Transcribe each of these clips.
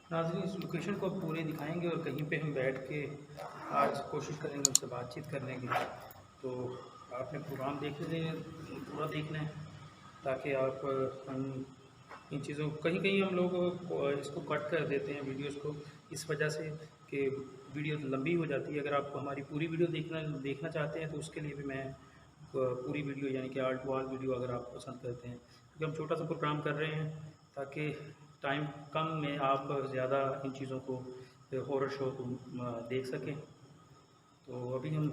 नाज़रीन इस लोकेशन को अब पूरे दिखाएंगे और कहीं पे हम बैठ के आज कोशिश करेंगे उनसे बातचीत करने की। तो आपने प्रोग्राम देखने पूरा देखना है ताकि आप हम इन चीज़ों कहीं कहीं हम लोग इसको कट कर देते हैं वीडियोस को इस वजह से कि वीडियो लंबी हो जाती है। अगर आप हमारी पूरी वीडियो देखना चाहते हैं तो उसके लिए भी मैं पूरी वीडियो यानी कि आल टू आल वीडियो अगर आप पसंद करते हैं, क्योंकि हम छोटा सा प्रोग्राम कर रहे हैं ताकि टाइम कम में आप ज़्यादा इन चीज़ों को हॉरर शो को देख सकें। तो अभी हम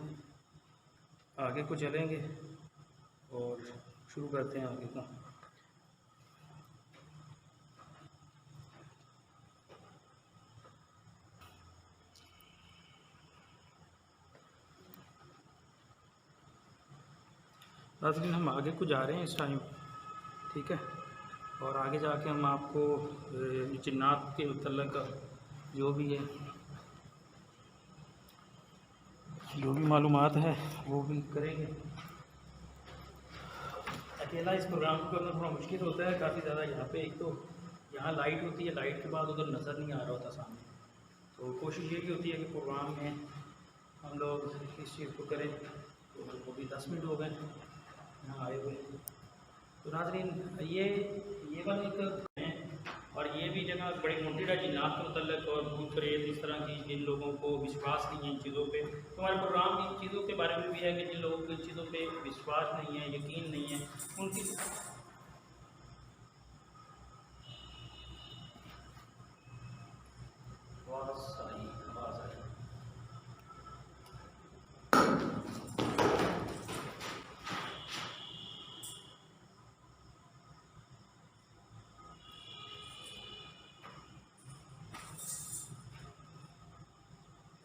आगे को चलेंगे और शुरू करते हैं आगे का। नाज़रीन हम आगे को जा रहे हैं इस टाइम, ठीक है, और आगे जाके हम आपको जिन्नात के मुतल्लिक़ जो भी है जो भी मालूमात है वो भी करेंगे। अकेला इस प्रोग्राम को करना थोड़ा मुश्किल होता है काफ़ी ज़्यादा। यहाँ पे एक तो यहाँ लाइट होती है, लाइट के बाद उधर नज़र नहीं आ रहा होता सामने, तो कोशिश ये भी होती है कि प्रोग्राम में हम लोग इस चीज़ को करें। तो वो भी 10 मिनट हो गए यहाँ आए हुए। तो नाज़रीन ये वाला एक है और ये भी जगह बड़ी मोटी जिन्नात के मतलब और भूत प्रेत इस तरह की जिन लोगों को विश्वास नहीं है इन चीज़ों पे, तो हमारे प्रोग्राम इन चीज़ों के बारे में भी है कि जिन लोगों को इन चीज़ों पे विश्वास नहीं है, यकीन नहीं है, उनकी आवाज़ आई।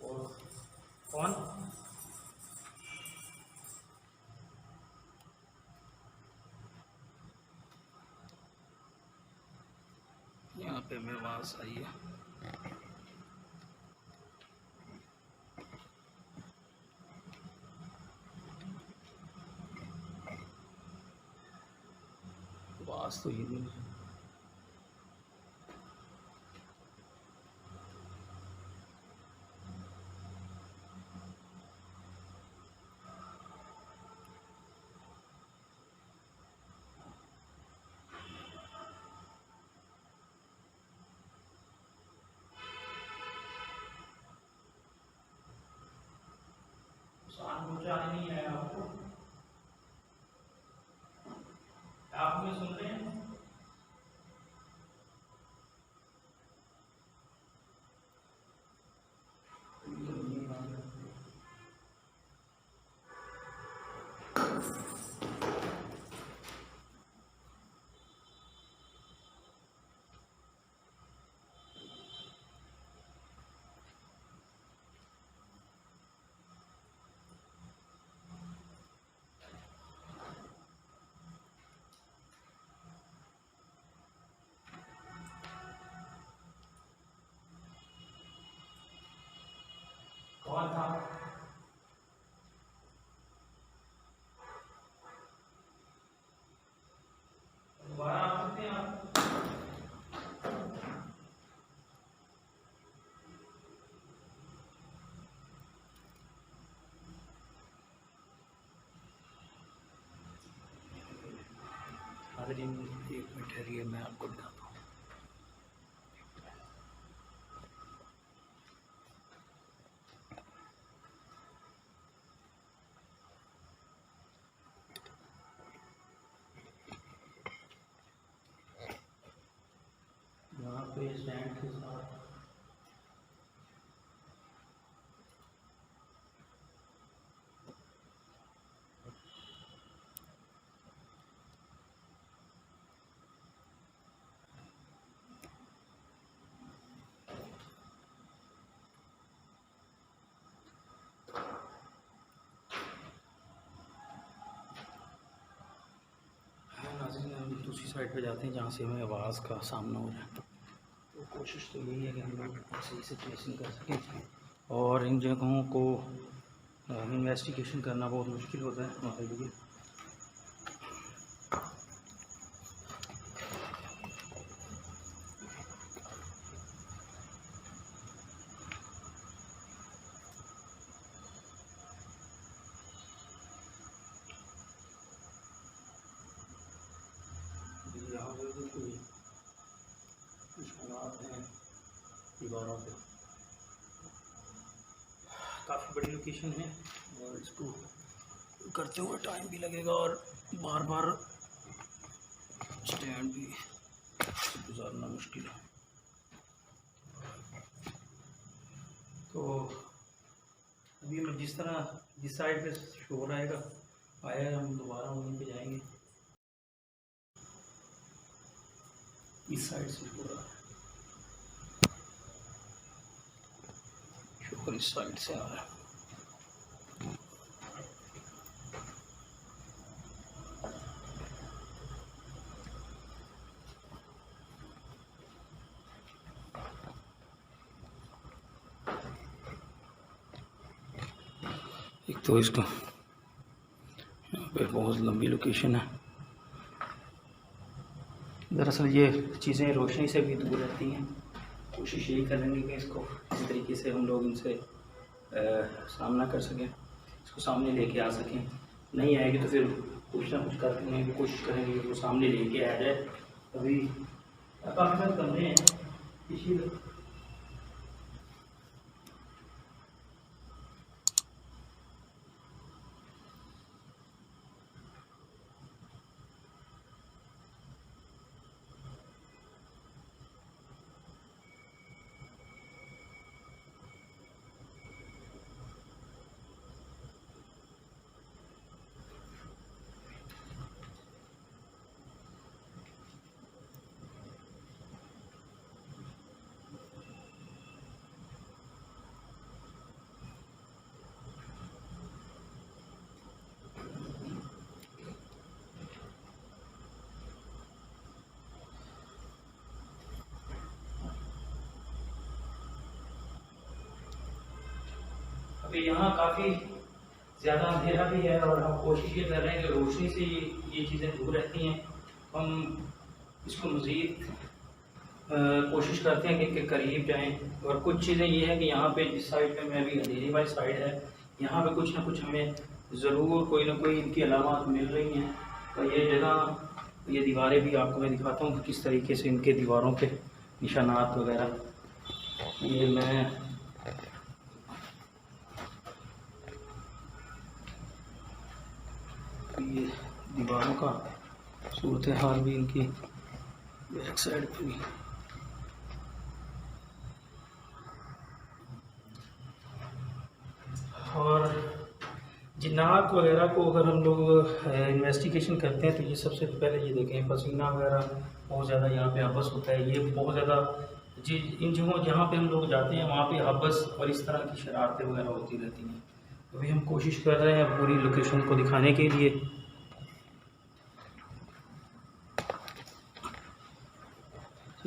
और कौन यहाँ पे मेरी आवाज़ आई है। आवाज़ तो ये नहीं है। साउंड नहीं है आपको? आप हमें सुन रहे हैं? कौन था? दोबारा आ सकते हैं आप? एक मिनट ठहरिए, मैं आपको बताता हूँ। यहाँ पे स्टैंड के साथ दूसरी साइड पे जाते हैं जहाँ से हमें आवाज़ का सामना हो रहा है। तो कोशिश तो यही है कि हम लोग सही से ट्रेसिंग कर सकें, और इन जगहों को इन्वेस्टिगेशन करना बहुत मुश्किल होता है हमारे लिए। दीवारों पे। काफ़ी बड़ी लोकेशन है और इसको करते हुए टाइम भी लगेगा और बार बार स्टैंड भी गुजारना मुश्किल है। तो अभी हम जिस साइड पे शोर आया हम दोबारा वहीं पे जाएंगे। इस साइड से शोर आ रहा है, शोर इस साइड से आ रहा है। एक तो इसका यहाँ पे बहुत लंबी लोकेशन है। दरअसल ये चीज़ें रोशनी से भी दूर रहती हैं। कोशिश यही करेंगे कि इसको इस तरीके से हम लोग इनसे सामना कर सकें, इसको सामने लेके आ सकें। नहीं आएगी तो फिर कुछ ना कुछ करने की कोशिश करेंगे कि वो सामने लेके आ जाए। अभी काफ़ी सारे कमरे हैं इसी अभी यहाँ काफ़ी ज़्यादा अंधेरा भी है और हम कोशिश ये कर रहे हैं कि रोशनी से ये चीज़ें दूर रहती हैं। हम इसको मज़ीद कोशिश करते हैं कि इनके करीब जाएं। और कुछ चीज़ें ये है कि यहाँ पे जिस साइड पे मैं अभी अंधेरी वाली साइड है, यहाँ पे कुछ ना कुछ हमें ज़रूर कोई ना कोई इनकी अलामत मिल रही हैं। और ये जगह, ये दीवारें भी आपको मैं दिखाता हूँ कि किस तरीके से इनके दीवारों पे निशानात वगैरह। ये मैं ये दीवारों का सूरत हाल भी इनकी बैक साइड पे भी। और जिन्नात वगैरह को अगर हम लोग इन्वेस्टिगेशन करते हैं तो ये सबसे पहले ये देखें पसीना वगैरह बहुत ज़्यादा यहाँ पे हबस होता है। ये बहुत ज़्यादा जी इन जगहों जहाँ पे हम लोग जाते हैं वहाँ पे हबस और इस तरह की शरारतें वगैरह होती रहती हैं। अभी हम कोशिश कर रहे हैं पूरी लोकेशन को दिखाने के लिए।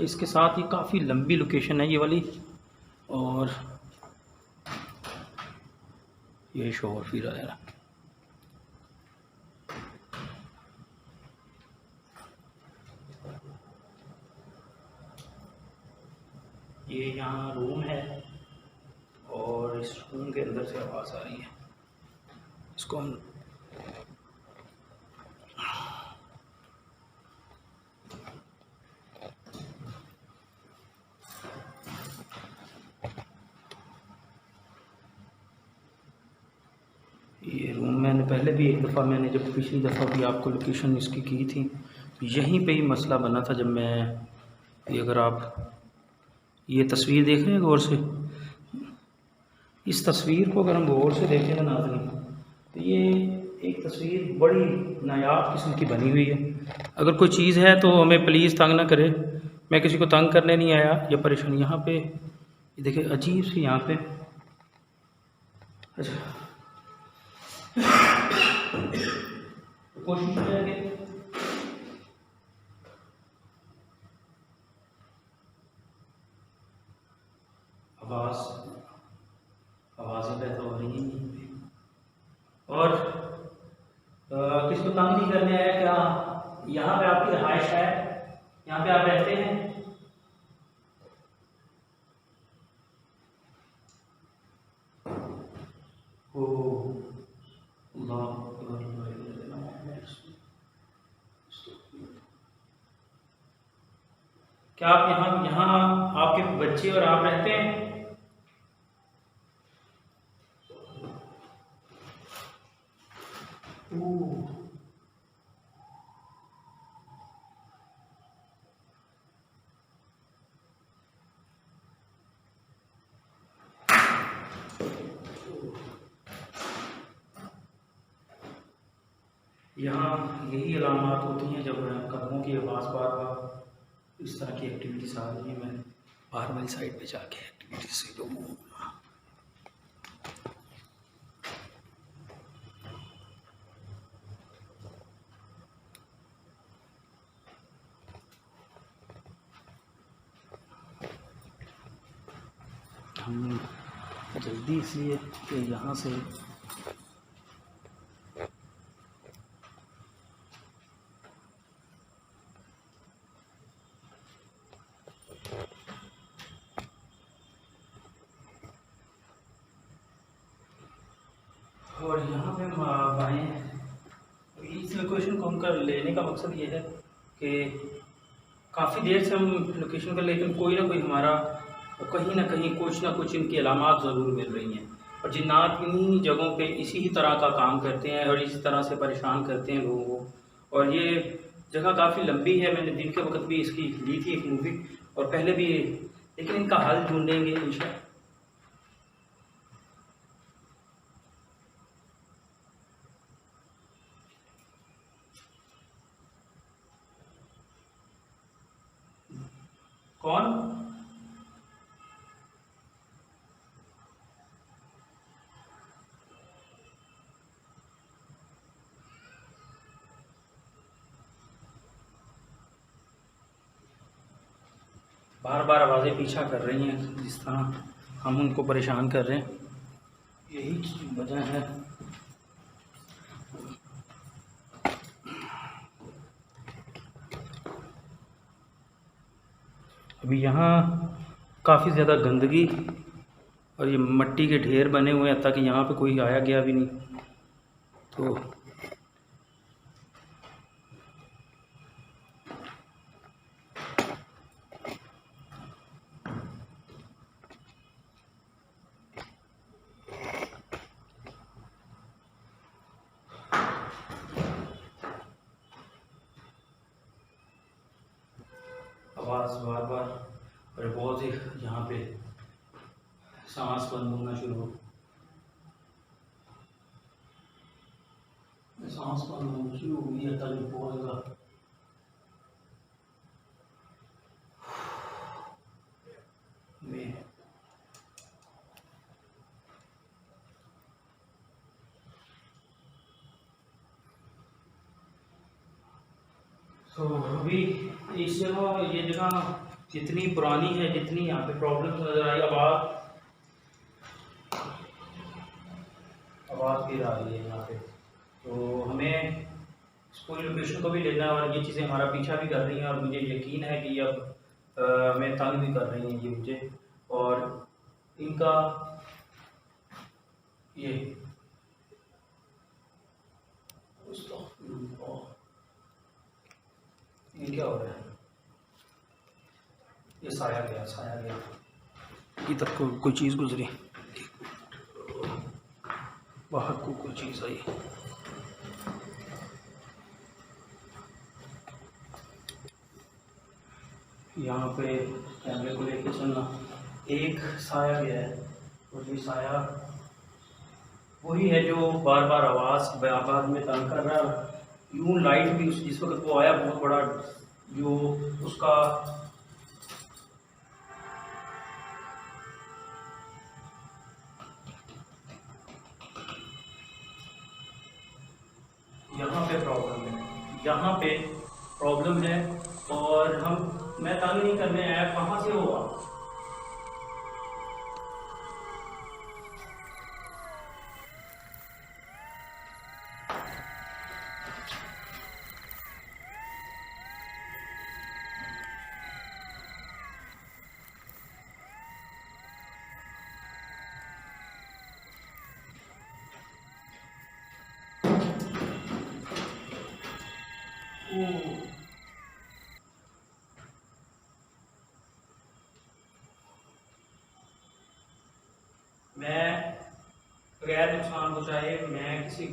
इसके साथ ही काफ़ी लंबी लोकेशन है ये वाली और ये शोर फिर आया। ये यहाँ रूम है और इस रूम के अंदर से आवाज़ आ रही है। इसको हम ये रूम मैंने पहले भी एक दफ़ा मैंने जब पिछली दफ़ा भी आपको लोकेशन इसकी की थी यहीं पे ही मसला बना था। जब मैं ये अगर आप ये तस्वीर देख रहे हैं गौर से, इस तस्वीर को अगर हम गौर से देखें ना नाज़रीन तो ये एक तस्वीर बड़ी नायाब किस्म की बनी हुई है। अगर कोई चीज़ है तो हमें प्लीज़ तंग ना करे, मैं किसी को तंग करने नहीं आया या परेशान। यहाँ पे देखिए अजीब सी यहाँ पे, अच्छा कोशिश करेंगे आवाज़ें पैदा हो रही हैं और किसको तंग नहीं करने आया। क्या यहाँ पे आपकी रिहाइश है, यहाँ पे आप रहते हैं? क्या आप यहाँ यहाँ आपके बच्चे और आप रहते हैं? ओह, यहाँ यही अलामात होती हैं जब कदमों की आवाज़ बार बार इस तरह की एक्टिविटीज़ आ रही हैं। मैं बाहर वाली साइड पे जाके एक्टिविटीज से लूँ। हम जल्दी इसलिए कि यहाँ से और यहाँ पे बाएँ इस लोकेशन को हमका लेने का मकसद ये है कि काफ़ी देर से हम लोकेशन पर, लेकिन कोई ना कोई हमारा कहीं ना कुछ इनकी अलामात ज़रूर मिल रही हैं। और जिन्नात इन्हीं जगहों पे इसी ही तरह का काम करते हैं और इसी तरह से परेशान करते हैं लोगों को। और ये जगह काफ़ी लंबी है, मैंने दिन के वक्त भी इसकी ली थी एक मूवी और पहले भी, लेकिन इनका हल ढूंढेंगे इंशाअल्लाह। कौन? बार बार आवाज़ें पीछा कर रही हैं, जिस तरह हम उनको परेशान कर रहे हैं, यही वजह है। अभी यहाँ काफ़ी ज़्यादा गंदगी और ये मिट्टी के ढेर बने हुए हैं, ताकि यहाँ पे कोई आया गया भी नहीं। तो आवाज़ बार बार और बहुत ही यहाँ पे सांस बंद होना शुरू हो, सांस बंद होना शुरू हुई है तभी बहुत ज़्यादा। मैं तो अभी इस जगह, ये जगह जितनी पुरानी है, जितनी यहाँ पे प्रॉब्लम नज़र आई, आवाज़ फिर आ रही है यहाँ पे। तो हमें इस पूरी लोकेशन को भी लेना है और ये चीज़ें हमारा पीछा भी कर रही हैं और मुझे यकीन है कि अब हमें तंग भी कर रही हैं ये मुझे। और इनका ये ये क्या हो रहा है? ये साया गया ये तक कोई चीज़ गुजरी, बाहर को कोई चीज़ आई। यहाँ पे कैमरे को लेके चलना, एक साया गया है और ये साया वही है जो बार बार आवाज़ में तंग कर रहा है। यूं लाइट भी जिस वक्त वो आया बहुत बड़ा जो उसका यहाँ पे प्रॉब्लम है और मैं तंग नहीं करने आया, कहाँ से होगा?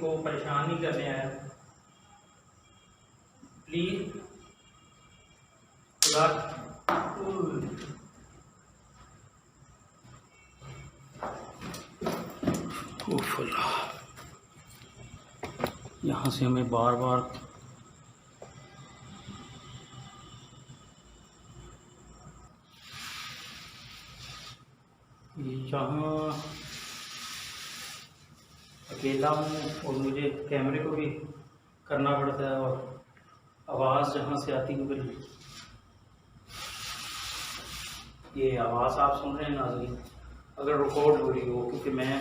को परेशान नहीं करने आया, प्लीज खुदा। यहाँ से हमें बार बार यहाँ अकेला हूँ और मुझे कैमरे को भी करना पड़ता है, और आवाज़ जहाँ से आती है फिर ये आवाज़ आप सुन रहे हैं नाज़रीन, अगर रिकॉर्ड हो रही हो, क्योंकि मैं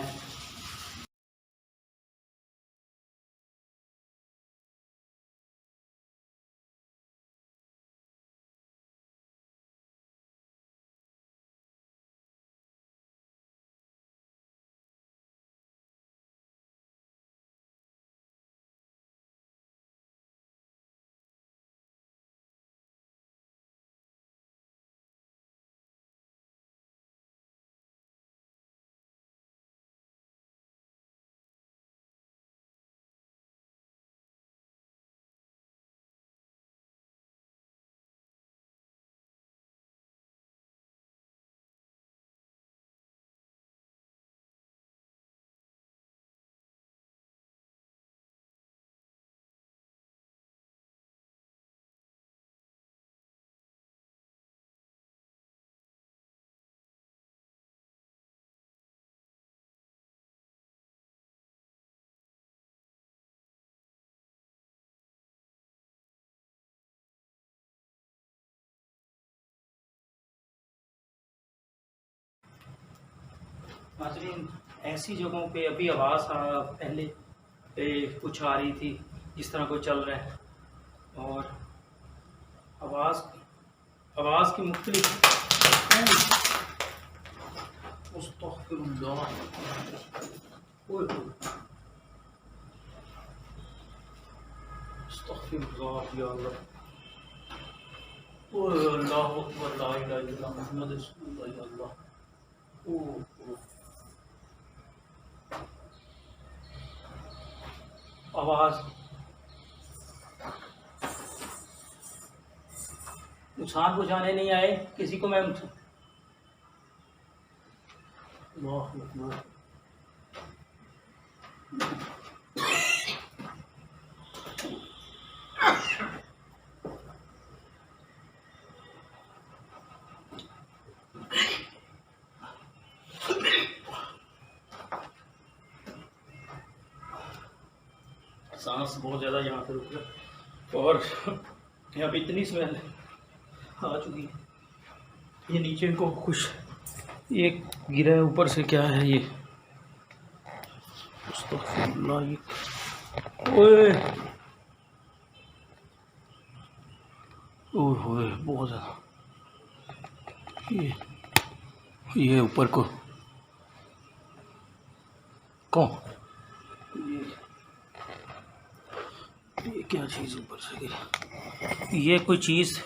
नाज़रीन ऐसी जगहों पे अभी आवाज़ पहले कुछ आ रही थी जिस तरह कोई चल रहा है, और आवाज़ की मुख्तलिफ आवाज़ नुकसान पहुँचाने नहीं आए किसी को, मैं सांस बहुत ज़्यादा यहाँ पे रुक गया, और यहाँ पे इतनी स्मेल आ चुकी है। ये नीचे इनको कुछ ये गिरा है ऊपर से, क्या है ये, ये ओए ओए बहुत ज़्यादा, ये ऊपर को कौन, ये क्या चीज़ ऊपर से गिरी, ये कोई चीज़